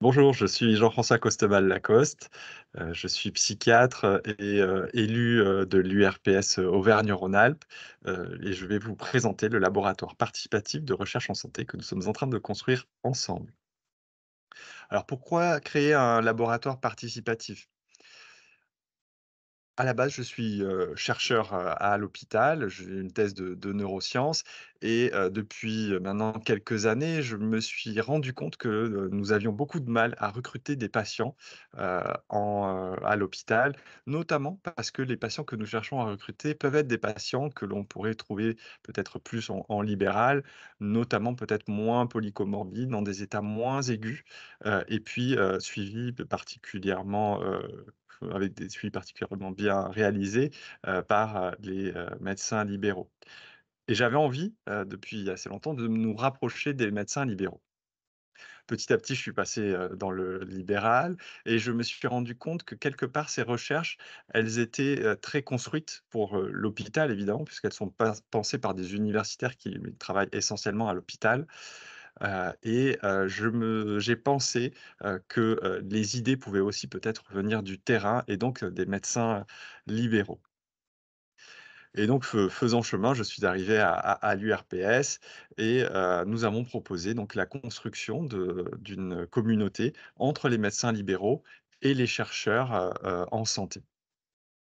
Bonjour, je suis Jean-François Costebal-Lacoste, je suis psychiatre, et élu, de l'URPS Auvergne-Rhône-Alpes, et je vais vous présenter le laboratoire participatif de recherche en santé que nous sommes en train de construire ensemble. Alors pourquoi créer un laboratoire participatif? À la base, je suis, chercheur, à l'hôpital. J'ai une thèse de neurosciences et depuis, maintenant quelques années, je me suis rendu compte que, nous avions beaucoup de mal à recruter des patients, à l'hôpital, notamment parce que les patients que nous cherchons à recruter peuvent être des patients que l'on pourrait trouver peut-être plus en libéral, notamment peut-être moins polycomorbides, dans des états moins aigus, et puis, suivis particulièrement, avec des suivis particulièrement bien réalisés, par, les, médecins libéraux. Et j'avais envie, depuis assez longtemps, de nous rapprocher des médecins libéraux. Petit à petit, je suis passé, dans le libéral et je me suis rendu compte que quelque part ces recherches, elles étaient, très construites pour, l'hôpital évidemment, puisqu'elles sont pas pensées par des universitaires qui travaillent essentiellement à l'hôpital, j'ai pensé, que, les idées pouvaient aussi peut-être venir du terrain et donc, des médecins libéraux. Et donc faisant chemin, je suis arrivé à l'URPS et nous avons proposé donc la construction d'une communauté entre les médecins libéraux et les chercheurs, en santé.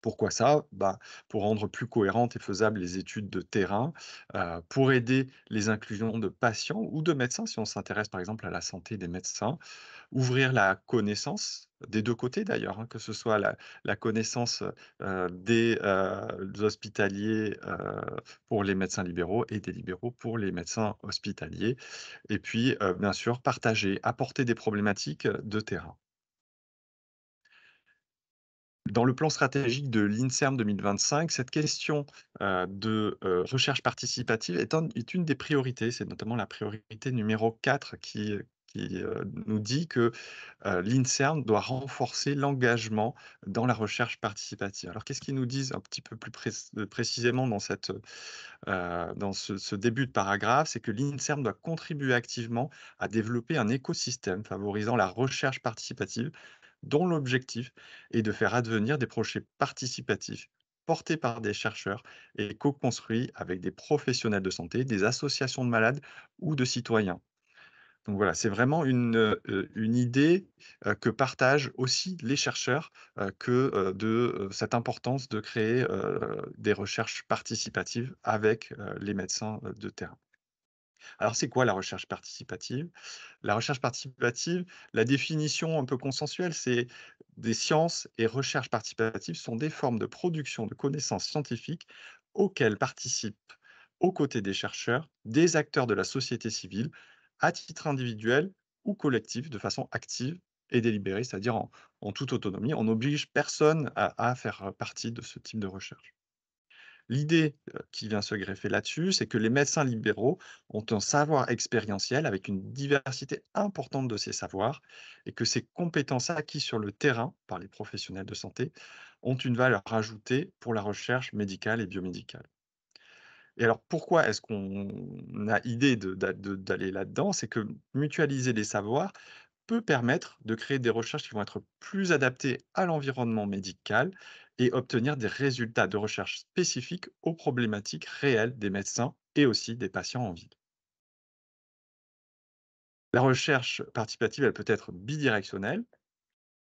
Pourquoi ça? Bah, pour rendre plus cohérentes et faisables les études de terrain, pour aider les inclusions de patients ou de médecins, si on s'intéresse par exemple à la santé des médecins. Ouvrir la connaissance, des 2 côtés d'ailleurs, hein, que ce soit la connaissance, des hospitaliers, pour les médecins libéraux et des libéraux pour les médecins hospitaliers et puis, bien sûr partager, apporter des problématiques, de terrain. Dans le plan stratégique de l'INSERM 2025, cette question, recherche participative est une des priorités. C'est notamment la priorité numéro 4 qui nous dit que, l'INSERM doit renforcer l'engagement dans la recherche participative. Alors qu'est-ce qu'ils nous disent un petit peu plus précisément dans ce début de paragraphe? C'est que l'INSERM doit contribuer activement à développer un écosystème favorisant la recherche participative dont l'objectif est de faire advenir des projets participatifs portés par des chercheurs et co-construits avec des professionnels de santé, des associations de malades ou de citoyens. Donc voilà, c'est vraiment une idée, que partagent aussi les chercheurs, cette importance de créer, des recherches participatives avec, les médecins, de terrain. Alors c'est quoi la recherche participative? La recherche participative, la définition un peu consensuelle, c'est des sciences et recherches participatives sont des formes de production de connaissances scientifiques auxquelles participent, aux côtés des chercheurs, des acteurs de la société civile, à titre individuel ou collectif, de façon active et délibérée, c'est-à-dire en toute autonomie. On n'oblige personne à faire partie de ce type de recherche. L'idée, qui vient se greffer là-dessus, c'est que les médecins libéraux ont un savoir expérientiel avec une diversité importante de ces savoirs et que ces compétences acquises sur le terrain par les professionnels de santé ont une valeur ajoutée pour la recherche médicale et biomédicale. Et alors pourquoi est-ce qu'on a idée d'aller là-dedans? C'est que mutualiser les savoirs peut permettre de créer des recherches qui vont être plus adaptées à l'environnement médical et obtenir des résultats de recherche spécifiques aux problématiques réelles des médecins et aussi des patients en ville. La recherche participative, elle peut être bidirectionnelle,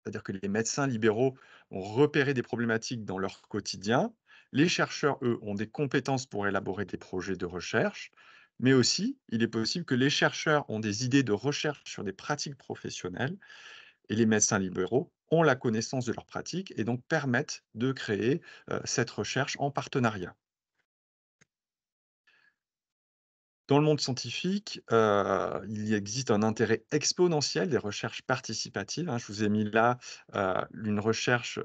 c'est-à-dire que les médecins libéraux ont repéré des problématiques dans leur quotidien. Les chercheurs, eux, ont des compétences pour élaborer des projets de recherche, mais aussi, il est possible que les chercheurs ont des idées de recherche sur des pratiques professionnelles et les médecins libéraux ont la connaissance de leurs pratiques et donc permettent de créer, cette recherche en partenariat. Dans le monde scientifique, il y existe un intérêt exponentiel des recherches participatives, hein. Je vous ai mis là, une recherche,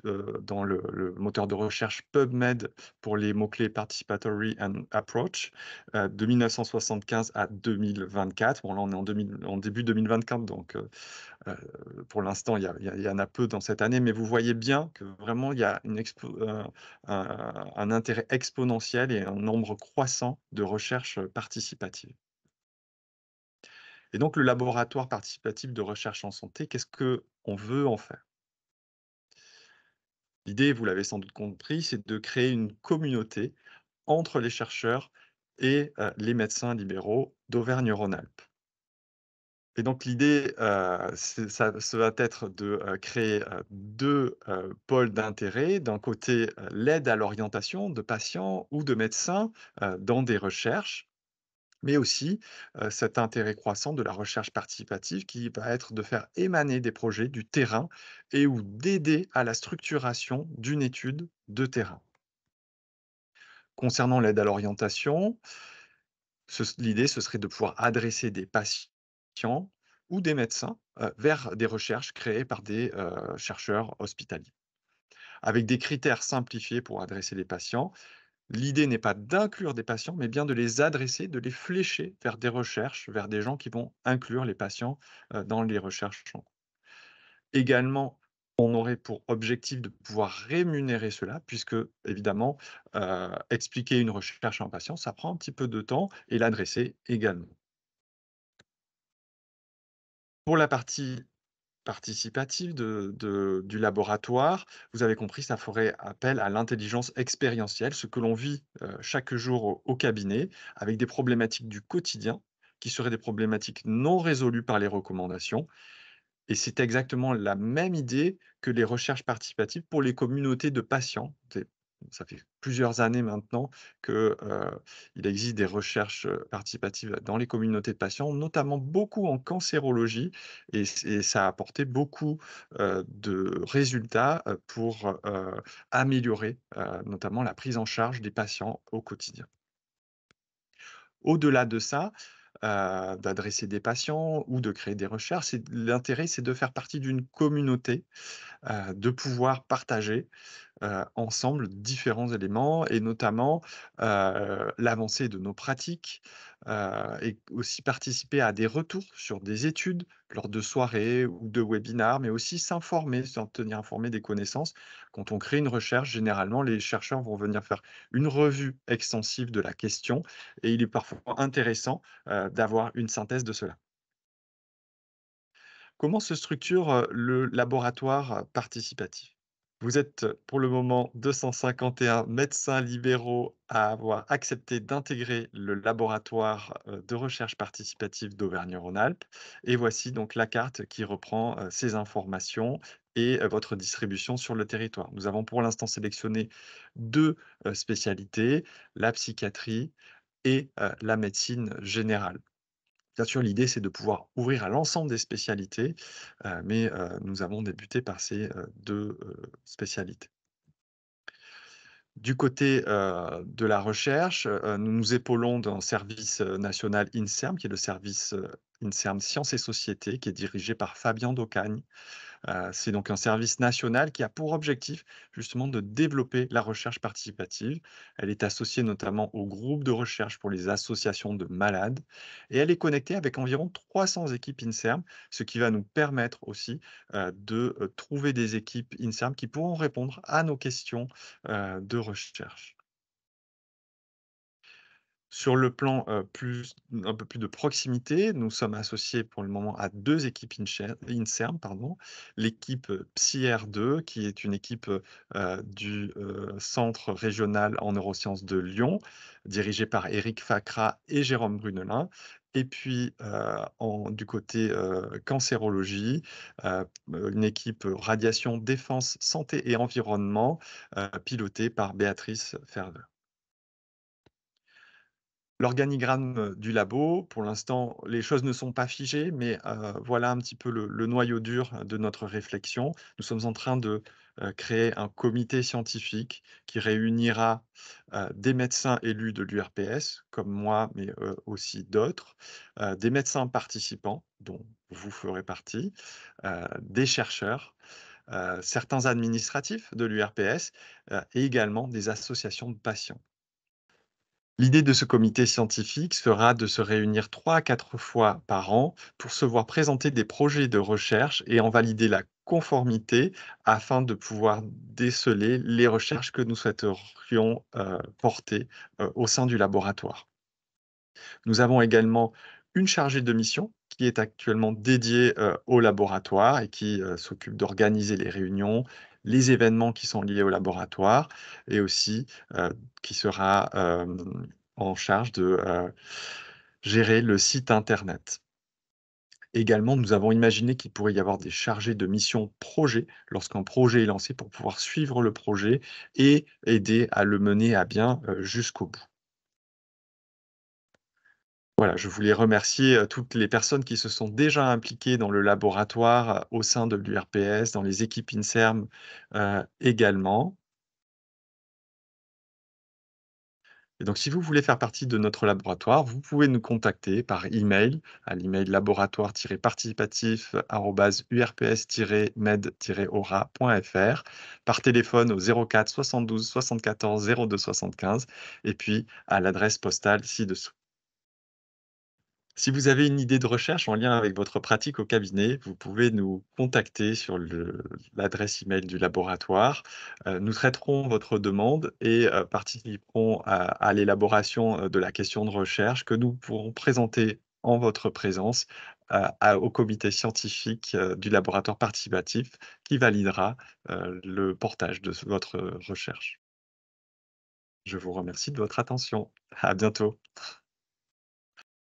dans le moteur de recherche PubMed pour les mots-clés Participatory and Approach, de 1975 à 2024. Bon là, on est en début 2024 donc pour l'instant, il y en a peu dans cette année, mais vous voyez bien que vraiment il y a un intérêt exponentiel et un nombre croissant de recherches participatives. Et donc le laboratoire participatif de recherche en santé, qu'est-ce qu'on veut en faire? L'idée, vous l'avez sans doute compris, c'est de créer une communauté entre les chercheurs et les médecins libéraux d'Auvergne-Rhône-Alpes. Et donc l'idée, ça va être de, créer, 2 pôles d'intérêt. D'un côté, l'aide à l'orientation de patients ou de médecins, dans des recherches, mais aussi, cet intérêt croissant de la recherche participative qui va être de faire émaner des projets du terrain et ou d'aider à la structuration d'une étude de terrain. Concernant l'aide à l'orientation, l'idée, ce serait de pouvoir adresser des patients ou des médecins, vers des recherches créées par des, chercheurs hospitaliers. Avec des critères simplifiés pour adresser les patients, l'idée n'est pas d'inclure des patients, mais bien de les adresser, de les flécher vers des recherches, vers des gens qui vont inclure les patients, dans les recherches en cours. Également, on aurait pour objectif de pouvoir rémunérer cela puisque évidemment, expliquer une recherche à un patient, ça prend un petit peu de temps et l'adresser également. Pour la partie participative du laboratoire, vous avez compris, ça ferait appel à l'intelligence expérientielle, ce que l'on vit, chaque jour au cabinet, avec des problématiques du quotidien, qui seraient des problématiques non résolues par les recommandations. Et c'est exactement la même idée que les recherches participatives pour les communautés de patients. Ça fait plusieurs années maintenant que, il existe des recherches, participatives dans les communautés de patients, notamment beaucoup en cancérologie et ça a apporté beaucoup, de résultats, pour, améliorer, notamment la prise en charge des patients au quotidien. Au-delà de ça, d'adresser des patients ou de créer des recherches, l'intérêt, c'est de faire partie d'une communauté, de pouvoir partager, ensemble différents éléments et notamment, l'avancée de nos pratiques, et aussi participer à des retours sur des études lors de soirées ou de webinars, mais aussi s'informer, s'en tenir informé des connaissances. Quand on crée une recherche, généralement, les chercheurs vont venir faire une revue extensive de la question et il est parfois intéressant, d'avoir une synthèse de cela. Comment se structure, le laboratoire participatif? Vous êtes, pour le moment 251 médecins libéraux à avoir accepté d'intégrer le laboratoire, de recherche participative d'Auvergne-Rhône-Alpes et voici donc la carte qui reprend, ces informations et votre distribution sur le territoire. Nous avons pour l'instant sélectionné 2 spécialités, la psychiatrie et la médecine générale. Bien sûr, l'idée, c'est de pouvoir ouvrir à l'ensemble des spécialités, mais nous avons débuté par ces, 2, spécialités. Du côté, de la recherche, nous nous épaulons d'un service, national INSERM, qui est le service, INSERM Sciences et Société, qui est dirigé par Fabien Daucagne. C'est donc un service national qui a pour objectif justement de développer la recherche participative. Elle est associée notamment au groupe de recherche pour les associations de malades et elle est connectée avec environ 300 équipes INSERM, ce qui va nous permettre aussi de trouver des équipes INSERM qui pourront répondre à nos questions de recherche. Sur le plan, un peu plus de proximité, nous sommes associés pour le moment à 2 équipes INSERM, pardon. L'équipe, PsyR2 qui est une équipe, du, Centre régional en neurosciences de Lyon, dirigée par Éric Facra et Jérôme Brunelin. Et puis, du côté, cancérologie, une équipe, radiation, défense, santé et environnement, pilotée par Béatrice Ferveux. L'organigramme, du labo, pour l'instant, les choses ne sont pas figées, mais voilà un petit peu le noyau dur de notre réflexion. Nous sommes en train de, créer un comité scientifique qui réunira, des médecins élus de l'URPS, comme moi, mais aussi d'autres, des médecins participants, dont vous ferez partie, des chercheurs, certains administratifs de l'URPS, et également des associations de patients. L'idée de ce comité scientifique sera de se réunir 3 à 4 fois par an pour se voir présenter des projets de recherche et en valider la conformité afin de pouvoir déceler les recherches que nous souhaiterions, porter, au sein du laboratoire. Nous avons également une chargée de mission qui est actuellement dédié, au laboratoire et qui, s'occupe d'organiser les réunions, les événements qui sont liés au laboratoire et aussi, qui sera, en charge de, gérer le site internet. Également, nous avons imaginé qu'il pourrait y avoir des chargés de mission projet lorsqu'un projet est lancé pour pouvoir suivre le projet et aider à le mener à bien, jusqu'au bout. Voilà, je voulais remercier, toutes les personnes qui se sont déjà impliquées dans le laboratoire, au sein de l'URPS, dans les équipes INSERM, également. Et donc si vous voulez faire partie de notre laboratoire, vous pouvez nous contacter par email à l'email laboratoire-participatif@urps-med-aura.fr, par téléphone au 04 72 74 02 75 et puis à l'adresse postale ci-dessous. Si vous avez une idée de recherche en lien avec votre pratique au cabinet, vous pouvez nous contacter sur l'adresse email du laboratoire. Nous traiterons votre demande et participerons à l'élaboration de la question de recherche que nous pourrons présenter en votre présence au comité scientifique du laboratoire participatif qui validera le portage de votre recherche. Je vous remercie de votre attention. À bientôt.